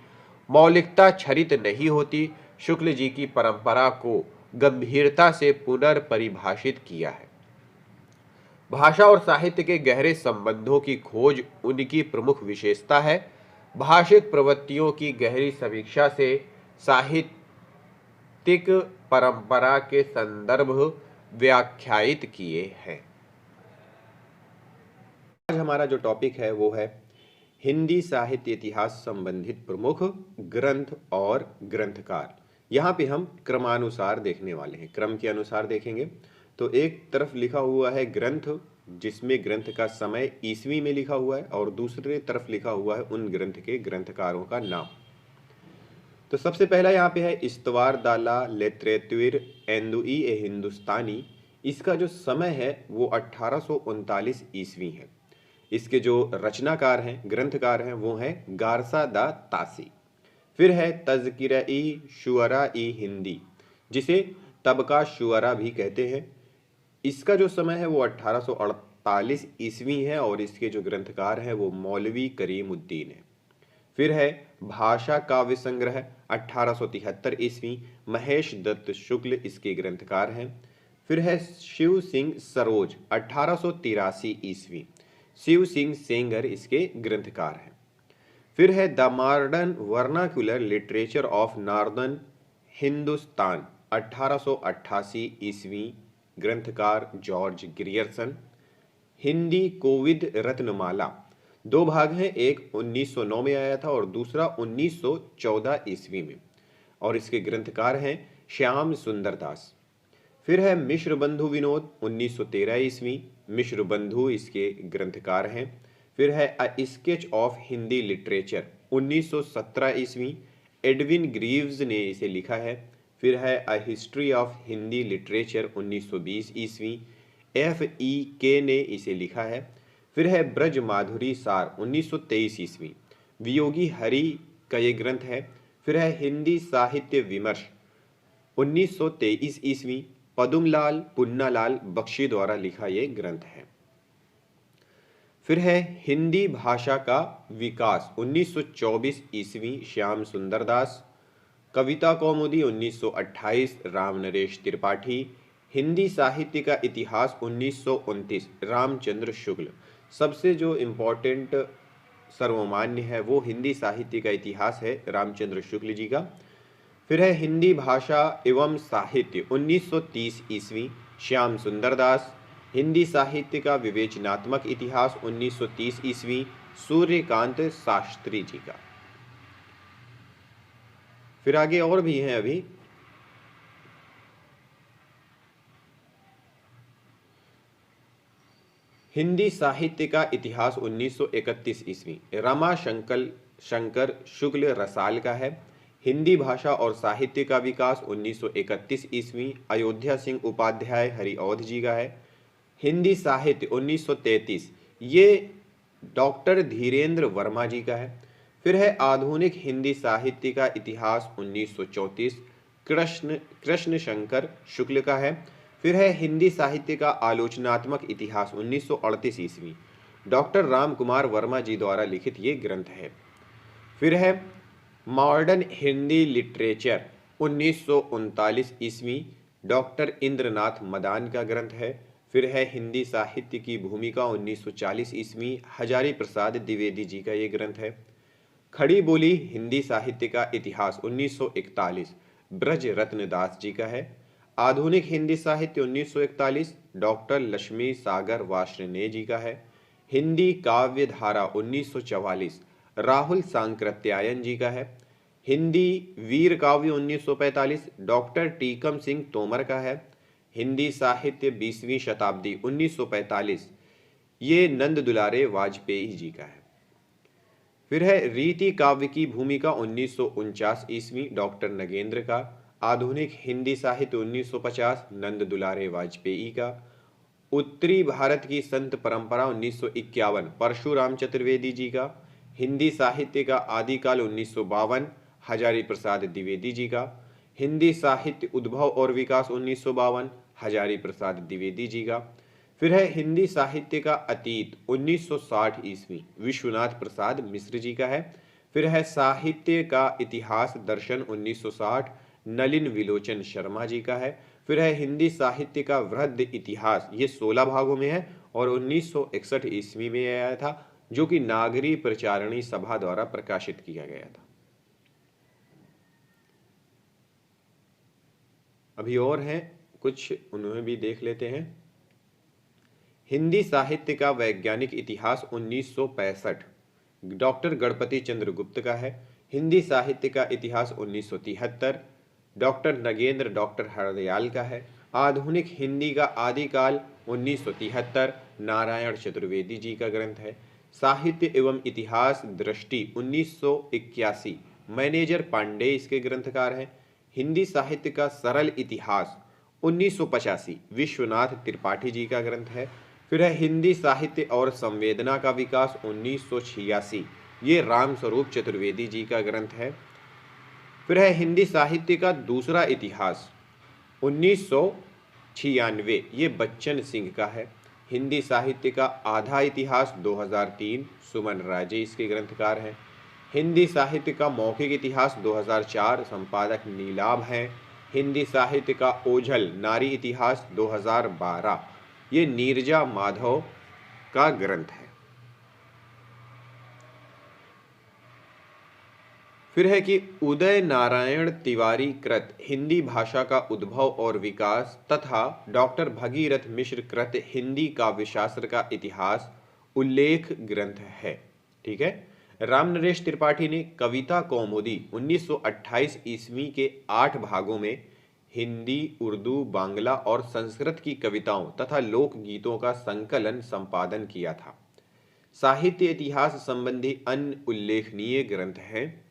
मौलिकता क्षरित नहीं होती। शुक्ल जी की परंपरा को गंभीरता से पुनर्परिभाषित किया है। भाषा और साहित्य के गहरे संबंधों की खोज उनकी प्रमुख विशेषता है। भाषिक प्रवृत्तियों की गहरी समीक्षा से साहित्यिक परंपरा के संदर्भ व्याख्यायित किए हैं। आज हमारा जो टॉपिक है वो है हिंदी साहित्य इतिहास संबंधित प्रमुख ग्रंथ और ग्रंथकार। यहाँ पे हम क्रमानुसार देखने वाले हैं, क्रम के अनुसार देखेंगे। तो एक तरफ लिखा हुआ है ग्रंथ, जिसमें ग्रंथ का समय ईस्वी में लिखा हुआ है, और दूसरे तरफ लिखा हुआ है उन ग्रंथ के ग्रंथकारों का नाम। तो सबसे पहला यहाँ पे है इस्तवार दाला लेत्रेत्विर एंदुई ए हिंदुस्तानी। इसका जो समय है वो 1839 ईस्वी है। इसके जो रचनाकार हैं, ग्रंथकार हैं, वो हैं गारसा दा तासी। फिर है तज़किरा-ई शुअरा-ई हिंदी, जिसे तबका शुअरा भी कहते हैं। इसका जो समय है वो 1848 ईस्वी है, और इसके जो ग्रंथकार हैं वो मौलवी करीमुद्दीन है। फिर है भाषा काव्य संग्रह 1873 ईस्वी, महेश दत्त शुक्ल इसके ग्रंथकार हैं। फिर है शिव सिंह सरोज 1883 ईस्वी, शिव सिंह सेंगर इसके ग्रंथकार हैं। फिर है the modern vernacular literature of northern Hindustan 1888 ईस्वी, ग्रंथकार जॉर्ज ग्रियर्सन। हिंदी कोविद रत्नमाला, 2 भाग हैं, एक 1909 में आया था और दूसरा 1914 ईस्वी में, और इसके ग्रंथकार हैं श्याम सुंदर दास। फिर है मिश्र बंधु विनोद 1913 ईस्वी, मिश्र बंधु इसके ग्रंथकार हैं। फिर है a sketch of Hindi literature 1917 ईस्वी, एडविन ग्रीव्स ने इसे लिखा है। फिर है a history of Hindi literature 1920 ईस्वी, F.E.K ने इसे लिखा है। फिर है ब्रज माधुरी सार 1923 ईस्वी, वियोगी हरि का ये ग्रंथ है। फिर है हिंदी साहित्य विमर्श 1923 ईस्वी, पदुमलाल पुन्नालाल बख्शी द्वारा लिखा ये ग्रंथ है। फिर है हिंदी भाषा का विकास 1924 ईस्वी, श्याम सुंदर दास। कविता कौमुदी 1928, राम नरेश त्रिपाठी। हिंदी साहित्य का इतिहास 1929, रामचंद्र शुक्ल। सबसे जो इम्पोर्टेंट सर्वमान्य है वो हिंदी साहित्य का इतिहास है रामचंद्र शुक्ल जी का। फिर है हिंदी भाषा एवं साहित्य 1930 ईस्वी, श्याम सुंदर दास। हिंदी साहित्य का विवेचनात्मक इतिहास 1930 ईस्वी, सूर्यकांत शास्त्री जी का। फिर आगे और भी हैं अभी। हिंदी साहित्य का इतिहास 1931 ईस्वी, रमा शंकर शुक्ल रसाल का है। हिंदी भाषा और साहित्य का विकास 1931 ईस्वी, अयोध्या सिंह उपाध्याय हरिऔध जी का है। हिंदी साहित्य 1933, ये डॉक्टर धीरेन्द्र वर्मा जी का है। फिर है आधुनिक हिंदी साहित्य का इतिहास 1934, कृष्ण शंकर शुक्ल का है। फिर है हिंदी साहित्य का आलोचनात्मक इतिहास 1938 ईस्वी, डॉक्टर राम कुमार वर्मा जी द्वारा लिखित ये ग्रंथ है। फिर है मॉडर्न हिंदी लिटरेचर 1939 ईस्वी, डॉक्टर इंद्रनाथ मदान का ग्रंथ है। फिर है हिंदी साहित्य की भूमिका 1940 ईस्वी, हजारी प्रसाद द्विवेदी जी का ये ग्रंथ है। खड़ी बोली हिंदी साहित्य का इतिहास 1941, ब्रज रत्न दास जी का है। आधुनिक हिंदी साहित्य 1941, डॉक्टर लक्ष्मी सागर वार्ष्णेय जी का है। हिंदी काव्य धारा 1944, राहुल सांकृत्यायन जी का है। हिंदी वीर काव्य 1945, डॉक्टर टीकम सिंह तोमर का है। हिंदी साहित्य 20वीं शताब्दी 1945, ये नंद दुलारे वाजपेयी जी का है। फिर है रीति काव्य की भूमिका 1949 ईस्वी, डॉक्टर नगेंद्र का। आधुनिक हिंदी साहित्य 1950, नंद दुलारे वाजपेयी का। उत्तरी भारत की संत परंपरा 1951, परशुराम चतुर्वेदी जी का। हिंदी साहित्य का आदिकाल 1952, हजारी प्रसाद द्विवेदी जी का। हिंदी साहित्य उद्भव और विकास 1952, हजारी प्रसाद द्विवेदी जी का। फिर है हिंदी साहित्य का अतीत 1960 ईस्वी, विश्वनाथ प्रसाद मिश्र जी का है। फिर है साहित्य का इतिहास दर्शन 1960, नलिन विलोचन शर्मा जी का है। फिर है हिंदी साहित्य का वृहद इतिहास, ये 16 भागों में है और 1961 ईस्वी में आया था, जो कि नागरी प्रचारणी सभा द्वारा प्रकाशित किया गया था। अभी और हैं कुछ, उन्हें भी देख लेते हैं। हिंदी साहित्य का वैज्ञानिक इतिहास 1965, डॉक्टर गणपति चंद्र गुप्त का है। हिंदी साहित्य का इतिहास 1973, डॉक्टर नगेंद्र डॉक्टर हरदयाल का है। आधुनिक हिंदी का आदिकाल 1973, नारायण चतुर्वेदी जी का ग्रंथ है। साहित्य एवं इतिहास दृष्टि 1981, मैनेजर पांडे इसके ग्रंथकार हैं। हिंदी साहित्य का सरल इतिहास 1985, विश्वनाथ त्रिपाठी जी का ग्रंथ है। फिर है हिंदी साहित्य और संवेदना का विकास 1986, ये रामस्वरूप चतुर्वेदी जी का ग्रंथ है। फिर है हिंदी साहित्य का दूसरा इतिहास 1996, ये बच्चन सिंह का है। हिंदी साहित्य का आधा इतिहास 2003, सुमन राजे इसके ग्रंथकार हैं। हिंदी साहित्य का मौखिक इतिहास 2004, संपादक नीलाभ हैं। हिंदी साहित्य का ओझल नारी इतिहास 2012, ये नीरजा माधव का ग्रंथ है। फिर है कि उदय नारायण तिवारी कृत हिंदी भाषा का उद्भव और विकास तथा डॉक्टर भगीरथ मिश्र कृत हिंदी काव्यशास्त्र का इतिहास उल्लेख ग्रंथ है। ठीक है। राम नरेश त्रिपाठी ने कविता कौमुदी 1928 ईस्वी के 8 भागों में हिंदी, उर्दू, बांग्ला और संस्कृत की कविताओं तथा लोकगीतों का संकलन संपादन किया था। साहित्य इतिहास संबंधी अन्य उल्लेखनीय ग्रंथ हैं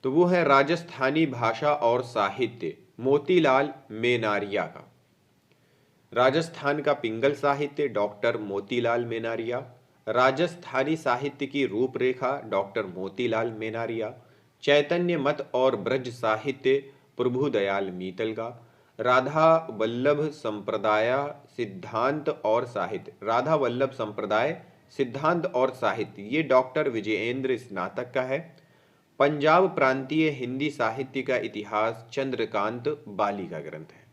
तो वो है राजस्थानी भाषा और साहित्य मोतीलाल मेनारिया का। राजस्थान का पिंगल साहित्य डॉक्टर मोतीलाल मेनारिया। राजस्थानी साहित्य की रूपरेखा डॉक्टर मोतीलाल मेनारिया। चैतन्य मत और ब्रज साहित्य प्रभुदयाल मीतल का। राधा वल्लभ संप्रदाय सिद्धांत और साहित्य, राधा वल्लभ संप्रदाय सिद्धांत और साहित्य, ये डॉक्टर विजयेंद्र स्नातक का है। पंजाब प्रांतीय हिंदी साहित्य का इतिहास चंद्रकांत बाली का ग्रंथ है।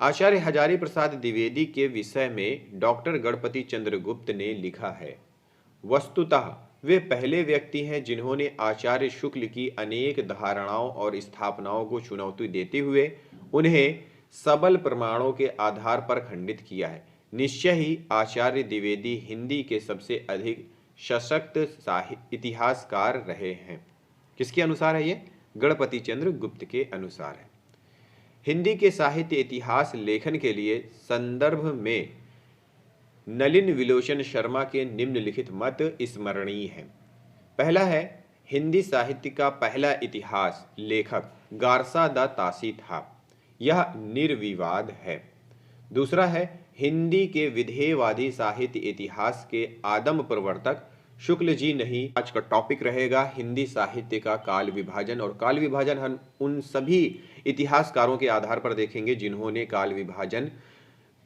आचार्य हजारी प्रसाद द्विवेदी के विषय में डॉक्टर गणपति चंद्र गुप्त ने लिखा है, वस्तुतः वे पहले व्यक्ति हैं जिन्होंने आचार्य शुक्ल की अनेक धारणाओं और स्थापनाओं को चुनौती देते हुए उन्हें सबल प्रमाणों के आधार पर खंडित किया है। निश्चय ही आचार्य द्विवेदी हिंदी के सबसे अधिक सशक्त इतिहासकार रहे हैं। किसके अनुसार है ये? गणपति चंद्र गुप्त के अनुसार है। हिंदी के साहित्य इतिहास लेखन के लिए संदर्भ में नलिन विलोचन शर्मा के निम्नलिखित मत स्मरणीय हैं। पहला है, हिंदी साहित्य का पहला इतिहास लेखक गारसा दा तासी था, यह निर्विवाद है। दूसरा है, हिंदी के विधेयवादी साहित्य इतिहास के आदम प्रवर्तक शुक्ल जी नहीं। आज का टॉपिक रहेगा हिंदी साहित्य का काल विभाजन, और काल विभाजन हम उन सभी इतिहासकारों के आधार पर देखेंगे जिन्होंने काल विभाजन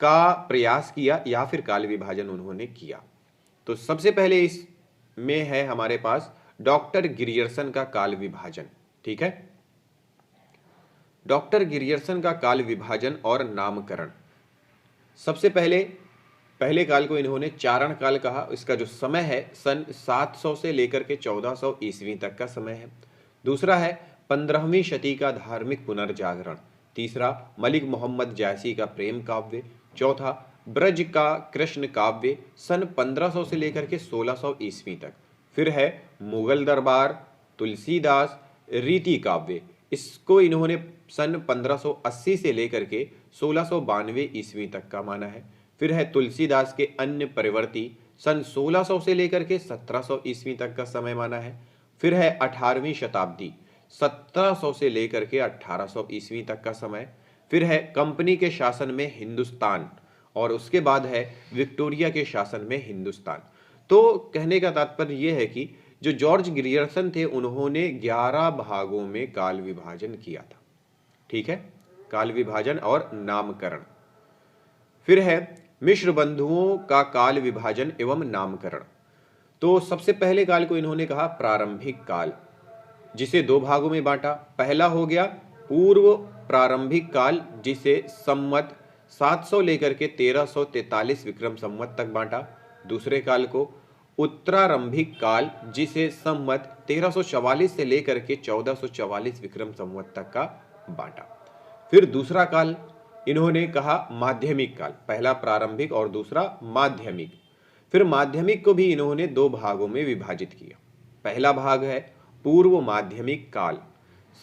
का प्रयास किया या फिर काल विभाजन उन्होंने किया। तो सबसे पहले इसमें है हमारे पास डॉक्टर ग्रियर्सन का काल विभाजन। ठीक है, डॉक्टर ग्रियर्सन का काल विभाजन और नामकरण। सबसे पहले काल को इन्होंने चारण काल कहा। इसका जो समय है सन 700 से लेकर के 1400 ईस्वी तक का समय है। दूसरा है 15वीं शती का धार्मिक पुनर्जागरण। तीसरा मलिक मोहम्मद जायसी का प्रेम काव्य। चौथा ब्रज का कृष्ण काव्य सन 1500 से लेकर के 1600 ईस्वी तक। फिर है मुगल दरबार, तुलसीदास रीति काव्य, इसको इन्होंने सन 1580 से लेकर के 1692 ईस्वी तक का माना है। फिर है तुलसीदास के अन्य परिवर्ती, सन 1600 से लेकर के 1700 ईस्वी तक का समय माना है। फिर है 18वीं शताब्दी, 1700 से लेकर के 1800 ईस्वी तक का समय। फिर है कंपनी के शासन में हिंदुस्तान और उसके बाद है विक्टोरिया के शासन में हिंदुस्तान। तो कहने का तात्पर्य यह है कि जो जॉर्ज ग्रियर्सन थे उन्होंने 11 भागों में काल विभाजन किया था। ठीक है, काल विभाजन और नामकरण। फिर है मिश्र बंधुओं का काल विभाजन एवं नामकरण। तो सबसे पहले काल को इन्होंने कहा प्रारंभिक काल, जिसे दो भागों में बांटा। पहला हो गया पूर्व प्रारंभिक काल, जिसे संमत 700 लेकर के 1343 विक्रम संवत तक बांटा। दूसरे काल को उत्तरारंभिक काल, जिसे संमत 1344 से लेकर के 1444 विक्रम संवत तक का बांटा। फिर दूसरा काल इन्होंने कहा माध्यमिक काल, पहला प्रारंभिक और दूसरा माध्यमिक। फिर माध्यमिक को भी इन्होंने दो भागों में विभाजित किया। पहला भाग है पूर्व माध्यमिक काल,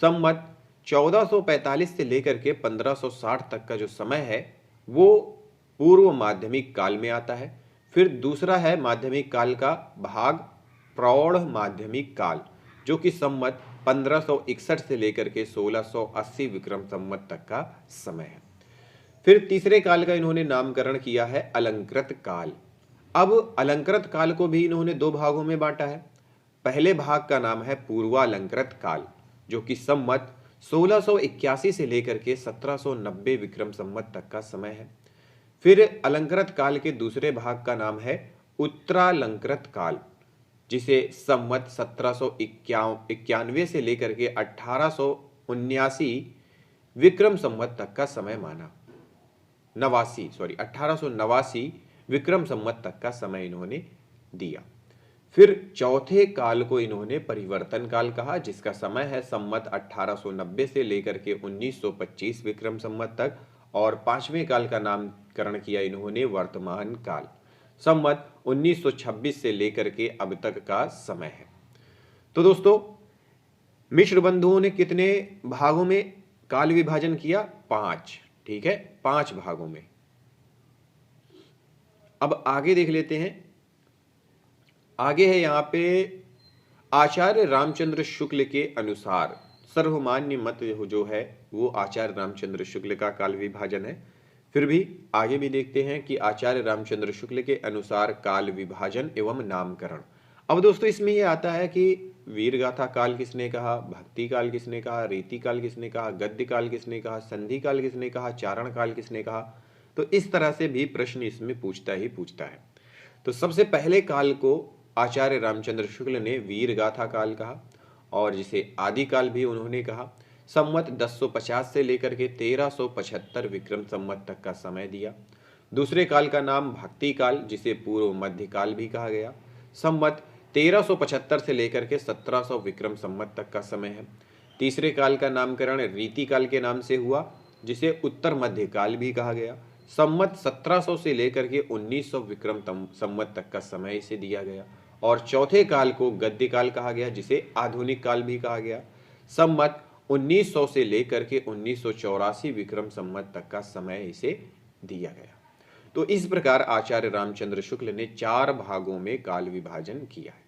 संमत 1445 से लेकर के 1560 तक का जो समय है वो पूर्व माध्यमिक काल में आता है। फिर दूसरा है माध्यमिक काल का भाग प्रौढ़ माध्यमिक काल, जो कि संमत 1561 से लेकर के 1680 विक्रम संवत तक का समय है। फिर तीसरे काल का इन्होंने नामकरण किया है अलंकृत काल। अब अलंकृत काल को भी इन्होंने दो भागों में बांटा है। पहले भाग का नाम है पूर्वालंकृत काल, जो कि संमत 1681 से लेकर के 1790 विक्रम संवत तक का समय है। फिर अलंकृत काल के दूसरे भाग का नाम है उत्तरालंकृत काल, जिसे संमत 1791 से लेकर के 1879 विक्रम संवत तक का समय माना। 1889 विक्रम संवत तक का समय इन्होंने दिया। फिर चौथे काल को इन्होंने परिवर्तन काल कहा, जिसका समय है संमत 1890 से लेकर के 1925 विक्रम संवत तक। और पांचवें काल का नामकरण किया इन्होंने वर्तमान काल, संमत 1926 से लेकर के अब तक का समय है। तो दोस्तों, मिश्र बंधुओं ने कितने भागों में काल विभाजन किया? 5। ठीक है, 5 भागों में। अब आगे देख लेते हैं। आगे है यहाँ पे आचार्य रामचंद्र शुक्ल के अनुसार, सर्वमान्य मत जो है वो आचार्य रामचंद्र शुक्ल का काल विभाजन है। फिर भी आगे भी देखते हैं कि आचार्य रामचंद्र शुक्ल के अनुसार काल विभाजन एवं नामकरण। अब दोस्तों इसमें ये आता है कि वीर गाथा काल किसने कहा, भक्ति काल किसने कहा, रीति काल किसने कहा, गद्य काल किसने कहा, संधि काल किसने कहा, चारण काल किसने कहा। तो इस तरह से भी प्रश्न इसमें पूछता है। तो सबसे पहले काल को आचार्य रामचंद्र शुक्ल ने वीर गाथा काल कहा, और जिसे आदि काल भी उन्होंने कहा। संवत 1050 से लेकर के 1375 विक्रम संवत तक का समय दिया। दूसरे काल का नाम भक्ति काल, जिसे पूर्व मध्य काल भी कहा गया, संवत 1375 से लेकर के 1700 विक्रम संवत तक का समय है। तीसरे काल का नामकरण रीति काल के नाम से हुआ, जिसे उत्तर मध्य काल भी कहा गया, संवत 1700 से लेकर के 1900 विक्रम संवत तक का समय इसे दिया गया। और चौथे काल को गद्य काल कहा गया, जिसे आधुनिक काल भी कहा गया, संवत 1900 से लेकर के 1984 विक्रम संवत तक का समय इसे दिया गया। तो इस प्रकार आचार्य रामचंद्र शुक्ल ने 4 भागों में काल विभाजन किया है।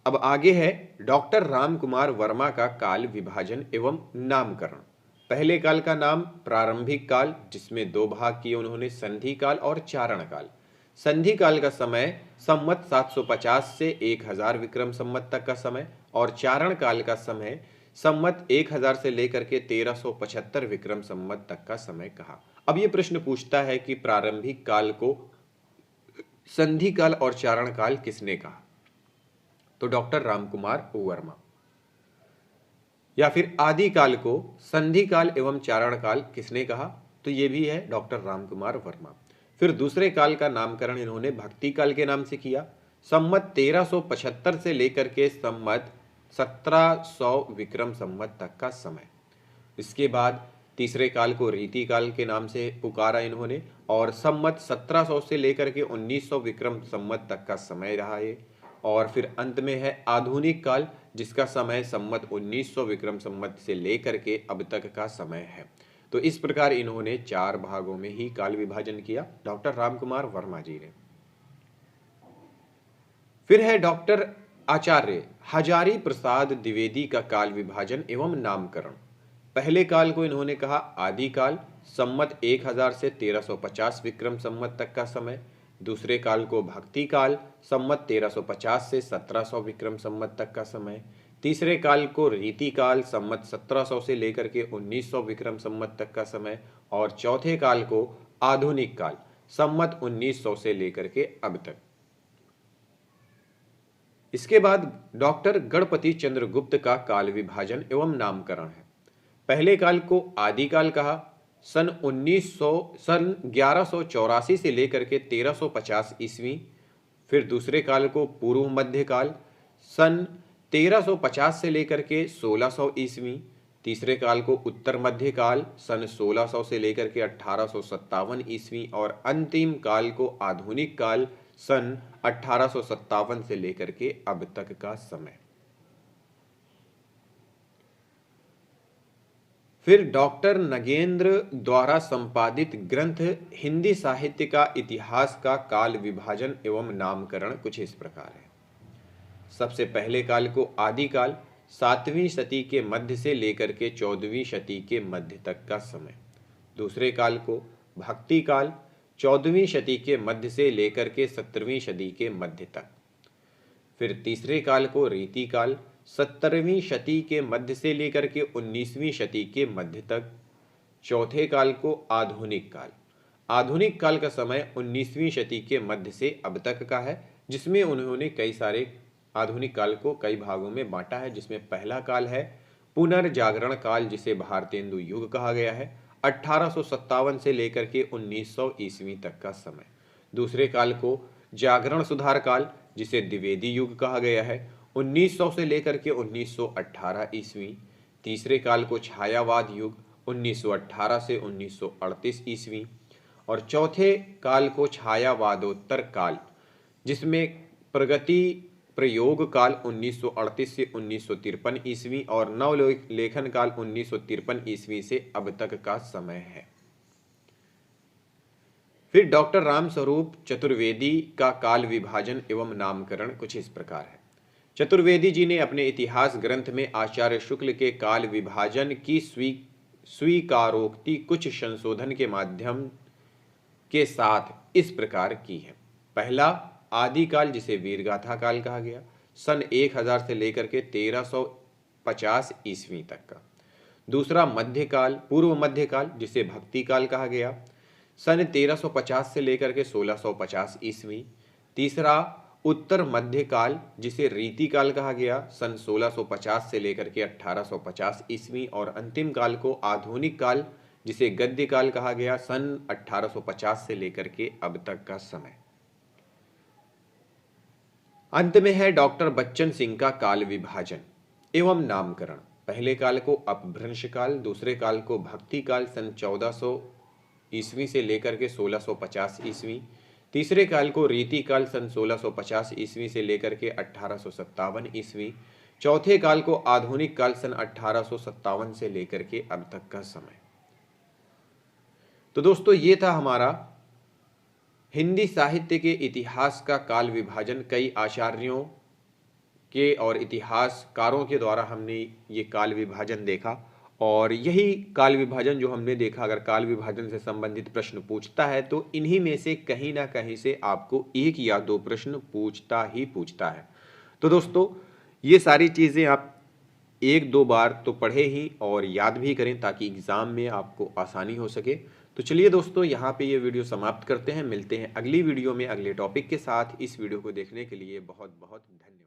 अब आगे है डॉक्टर राम कुमार वर्मा का काल विभाजन एवं नामकरण। पहले काल का नाम प्रारंभिक काल, जिसमें 2 भाग किए उन्होंने, संधि काल और चारण काल। संधि काल का समय संवत 750 से 1000 विक्रम संवत तक का समय, और चारण काल का समय संवत 1000 से लेकर के 1375 विक्रम संवत तक का समय कहा। अब ये प्रश्न पूछता है कि प्रारंभिक काल को संधि काल और चारण काल किसने कहा? तो डॉक्टर रामकुमार वर्मा। या फिर आदि काल को संधि काल एवं चारण काल किसने कहा? तो ये भी है डॉक्टर रामकुमार वर्मा। फिर दूसरे काल का नामकरण इन्होंने भक्ति काल के नाम से किया, संवत 1375 से लेकर के संवत 1700 विक्रम संवत तक का समय। इसके बाद तीसरे काल को रीति काल के नाम से पुकारा इन्होंने, और संवत 1700 से लेकर के 1900 विक्रम संवत तक का समय रहा है। और फिर अंत में है आधुनिक काल, जिसका समय संवत 1900 विक्रम संवत से लेकर के अब तक का समय है। तो इस प्रकार इन्होंने 4 भागों में ही काल विभाजन किया, डॉक्टर रामकुमार वर्मा जी ने। फिर है डॉक्टर आचार्य हजारी प्रसाद द्विवेदी का काल विभाजन एवं नामकरण। पहले काल को इन्होंने कहा आदिकाल, संमत 1000 से 1350 विक्रम संवत तक का समय। दूसरे काल को भक्ति काल, संमत 1350 से 1700 विक्रम संवत तक का समय। तीसरे काल को रीति काल, संमत 1700 से लेकर के 1900 विक्रम संवत तक का समय। और चौथे काल को आधुनिक काल, संमत 1900 से लेकर के अब तक। इसके बाद डॉक्टर गणपति चंद्रगुप्त का काल विभाजन एवं नामकरण है। पहले काल को आदिकाल कहा, सन 1184 से लेकर के 1350 ईस्वी। फिर दूसरे काल को पूर्व मध्य काल, सन 1350 से लेकर के 1600 ईस्वी। तीसरे काल को उत्तर मध्य काल, सन 1600 से लेकर के 1857 ईस्वी। और अंतिम काल को आधुनिक काल, सन 1857 से लेकर के अब तक का समय। फिर डॉक्टर नगेंद्र द्वारा संपादित ग्रंथ हिंदी साहित्य का इतिहास का काल विभाजन एवं नामकरण कुछ इस प्रकार है। सबसे पहले काल को आदिकाल, 7वीं शती के मध्य से लेकर के 14वीं शती के मध्य तक का समय। दूसरे काल को भक्ति काल, 14वीं शती के मध्य से लेकर के 17वीं शती के मध्य तक। फिर तीसरे काल को रीति काल, 17वीं शती के मध्य से लेकर के 19वीं शती के मध्य तक। चौथे काल को आधुनिक काल, आधुनिक काल का समय 19वीं शती के मध्य से अब तक का है, जिसमें उन्होंने कई सारे आधुनिक काल को कई भागों में बांटा है। जिसमें पहला काल है पुनर्जागरण काल, जिसे भारतेंदु युग कहा गया है, 1857 से लेकर के 1900 ईस्वी तक का समय। दूसरे काल को जागरण सुधार काल, जिसे द्विवेदी युग कहा गया है, 1900 से लेकर के 1918 ईस्वी। तीसरे काल को छायावाद युग, 1918 से 1938 ईस्वी। और चौथे काल को छायावादोत्तर काल, जिसमें प्रगति प्रयोग काल 1938 से 1953 ईस्वी और नवलेखन काल 1953 ईस्वी से अब तक का समय है। फिर डॉक्टर रामस्वरूप चतुर्वेदी का काल विभाजन एवं नामकरण कुछ इस प्रकार है। चतुर्वेदी जी ने अपने इतिहास ग्रंथ में आचार्य शुक्ल के काल विभाजन की स्वीकारोक्ति कुछ संशोधन के माध्यम के साथ इस प्रकार की है। पहला आदिकाल, जिसे वीरगाथा काल कहा गया, सन 1000 से लेकर के 1350 ईस्वी तक का। दूसरा मध्यकाल, पूर्व मध्यकाल, जिसे भक्ति काल कहा गया, सन 1350 से लेकर के 1650 ईस्वी। तीसरा उत्तर मध्यकाल, जिसे रीति काल कहा गया, सन 1650 से लेकर के 1850 ईस्वी। और अंतिम काल को आधुनिक काल, जिसे गद्य काल कहा गया, सन 1850 से लेकर के अब तक का समय। अंत में है डॉक्टर बच्चन सिंह का काल विभाजन एवं नामकरण। पहले काल को अपभ्रंश काल, दूसरे काल को भक्ति काल, सन 1400 ईस्वी से लेकर के 1650 ईस्वी। तीसरे काल को रीति काल, सन 1650 ईस्वी से लेकर के 1857 ईस्वी। चौथे काल को आधुनिक काल, सन 1857 से लेकर के अब तक का समय। तो दोस्तों, ये था हमारा हिंदी साहित्य के इतिहास का काल विभाजन। कई आचार्यों के और इतिहासकारों के द्वारा हमने ये काल विभाजन देखा, और यही काल विभाजन जो हमने देखा, अगर काल विभाजन से संबंधित प्रश्न पूछता है तो इन्हीं में से कहीं ना कहीं से आपको एक या दो प्रश्न पूछता है। तो दोस्तों, ये सारी चीज़ें आप एक दो बार तो पढ़े ही और याद भी करें, ताकि एग्ज़ाम में आपको आसानी हो सके। तो चलिए दोस्तों, यहाँ पे ये वीडियो समाप्त करते हैं। मिलते हैं अगली वीडियो में अगले टॉपिक के साथ। इस वीडियो को देखने के लिए बहुत बहुत धन्यवाद।